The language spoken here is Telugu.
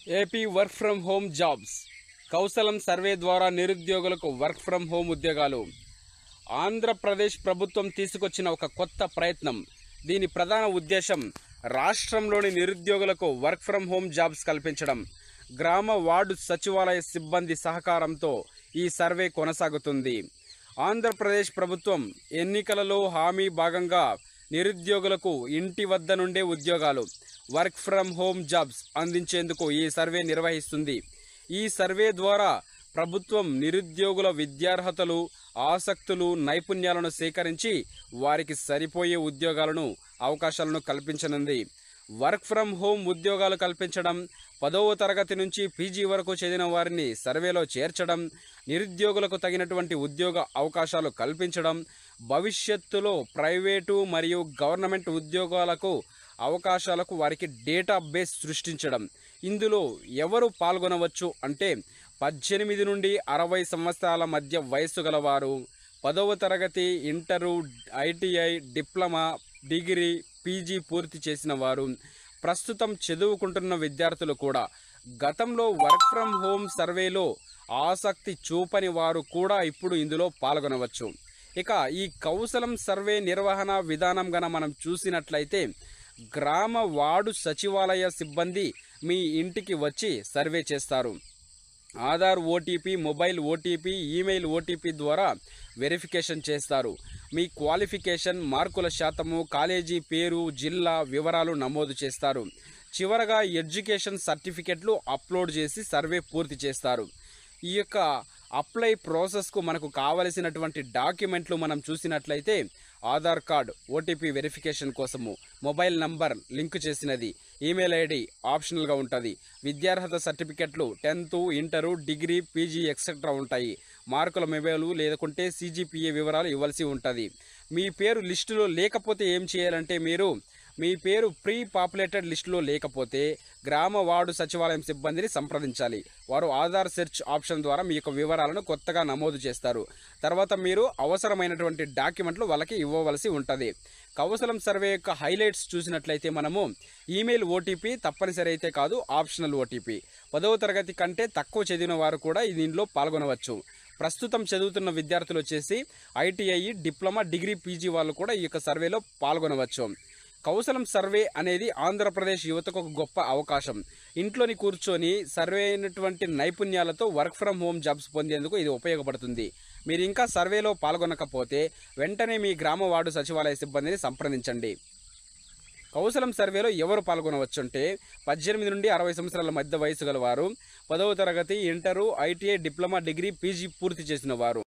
AP work from home jobs Kaushalam survey ద్వారా నిరుద్యోగులకు వర్క్ ఫ్రమ్ హోమ్ ఉద్యోగాలు. ఆంధ్రప్రదేశ్ ప్రభుత్వం తీసుకొచ్చిన ఒక కొత్త ప్రయత్నం. దీని ప్రధాన ఉద్దేశం రాష్ట్రంలోని నిరుద్యోగులకు వర్క్ ఫ్రమ్ హోమ్ జాబ్స్ కల్పించడం. గ్రామ వార్డు సచివాలయ సిబ్బంది సహకారంతో ఈ సర్వే కొనసాగుతుంది. ఆంధ్రప్రదేశ్ ప్రభుత్వం ఎన్నికలలో హామీ భాగంగా నిరుద్యోగులకు ఇంటి వద్ద నుండే ఉద్యోగాలు, వర్క్ ఫ్రమ్ హోమ్ జాబ్స్ అందించేందుకు ఈ సర్వే నిర్వహిస్తుంది. ఈ సర్వే ద్వారా ప్రభుత్వం నిరుద్యోగుల విద్యార్హతలు, ఆసక్తులు, నైపుణ్యాలను సేకరించి వారికి సరిపోయే ఉద్యోగాలను, అవకాశాలను కల్పించనుంది. వర్క్ ఫ్రమ్ హోమ్ ఉద్యోగాలు కల్పించడం, 10వ తరగతి నుంచి పీజీ వరకు చదివిన వారిని సర్వేలో చేర్చడం, నిరుద్యోగులకు తగినటువంటి ఉద్యోగ అవకాశాలు కల్పించడం, భవిష్యత్తులో ప్రైవేటు మరియు గవర్నమెంట్ ఉద్యోగాలకు అవకాశాలకు వారికి డేటాబేస్ సృష్టించడం. ఇందులో ఎవరు పాల్గొనవచ్చు అంటే 18 నుండి 60 సంవత్సరాల మధ్య వయస్సు గలవారు, 10వ తరగతి, inter, ITI, diploma, degree, PG పూర్తి చేసిన వారు, ప్రస్తుతం చదువుకుంటున్న విద్యార్థులు కూడా. గతంలో వర్క్ ఫ్రమ్ హోమ్ సర్వేలో ఆసక్తి చూపని వారు కూడా ఇప్పుడు ఇందులో పాల్గొనవచ్చు. ఇక ఈ కౌశలం సర్వే నిర్వహణ విధానం గన మనం చూసినట్లయితే, గ్రామ వార్డు సచివాలయ సిబ్బంది మీ ఇంటికి వచ్చి సర్వే చేస్తారు. Aadhaar OTP, mobile OTP, email OTP ద్వారా వెరిఫికేషన్ చేస్తారు. మీ క్వాలిఫికేషన్, మార్కుల శాతము, కాలేజీ పేరు, జిల్లా వివరాలు నమోదు చేస్తారు. చివరగా ఎడ్యుకేషన్ సర్టిఫికెట్లు అప్లోడ్ చేసి సర్వే పూర్తి చేస్తారు. ఈ యొక్క అప్లై ప్రాసెస్కు మనకు కావలసినటువంటి డాక్యుమెంట్లు మనం చూసినట్లయితే, ఆధార్ కార్డ్ ఓటీపీ వెరిఫికేషన్ కోసము, మొబైల్ నంబర్ లింక్ చేసినది, ఈమెయిల్ ఐడి ఆప్షనల్గా ఉంటుంది, విద్యార్హత సర్టిఫికెట్లు 10th, inter, degree, PG etcetera ఉంటాయి. మార్కుల మెమోలు లేకుంటే CGPA వివరాలు ఇవ్వాల్సి ఉంటుంది. మీ పేరు లిస్టులో లేకపోతే ఏం చేయాలంటే, మీ పేరు ప్రీ పాపులేటెడ్ లిస్టులో లేకపోతే గ్రామ వార్డు సచివాలయం సిబ్బందిని సంప్రదించాలి. వారు ఆధార్ సెర్చ్ ఆప్షన్ ద్వారా మీ యొక్క వివరాలను కొత్తగా నమోదు చేస్తారు. తర్వాత మీరు అవసరమైనటువంటి డాక్యుమెంట్లు వాళ్ళకి ఇవ్వవలసి ఉంటుంది. కౌశలం సర్వే యొక్క హైలైట్స్ చూసినట్లయితే, మనము ఈమెయిల్ ఓటీపీ తప్పనిసరి అయితే కాదు, ఆప్షనల్ ఓటీపీ. 10వ తరగతి కంటే తక్కువ చదివిన వారు కూడా దీనిలో పాల్గొనవచ్చు. ప్రస్తుతం చదువుతున్న విద్యార్థులు వచ్చేసి ఐటీఐ, డిప్లొమా, డిగ్రీ, పీజీ వాళ్ళు కూడా ఈ యొక్క సర్వేలో పాల్గొనవచ్చు. కౌశలం సర్వే అనేది ఆంధ్రప్రదేశ్ యువతకు ఒక గొప్ప అవకాశం. ఇంట్లోని కూర్చొని సర్వే అయినటువంటి నైపుణ్యాలతో వర్క్ ఫ్రమ్ హోమ్ జాబ్స్ పొందేందుకు ఇది ఉపయోగపడుతుంది. మీరు ఇంకా సర్వేలో పాల్గొనకపోతే వెంటనే మీ గ్రామ వార్డు సచివాలయ సిబ్బందిని సంప్రదించండి. కౌశలం సర్వేలో ఎవరు పాల్గొనవచ్చు అంటే, 18 నుండి 60 సంవత్సరాల మధ్య వయసు గల వారు, 10వ తరగతి, inter, ITI, diploma, degree, PG పూర్తి చేసిన వారు.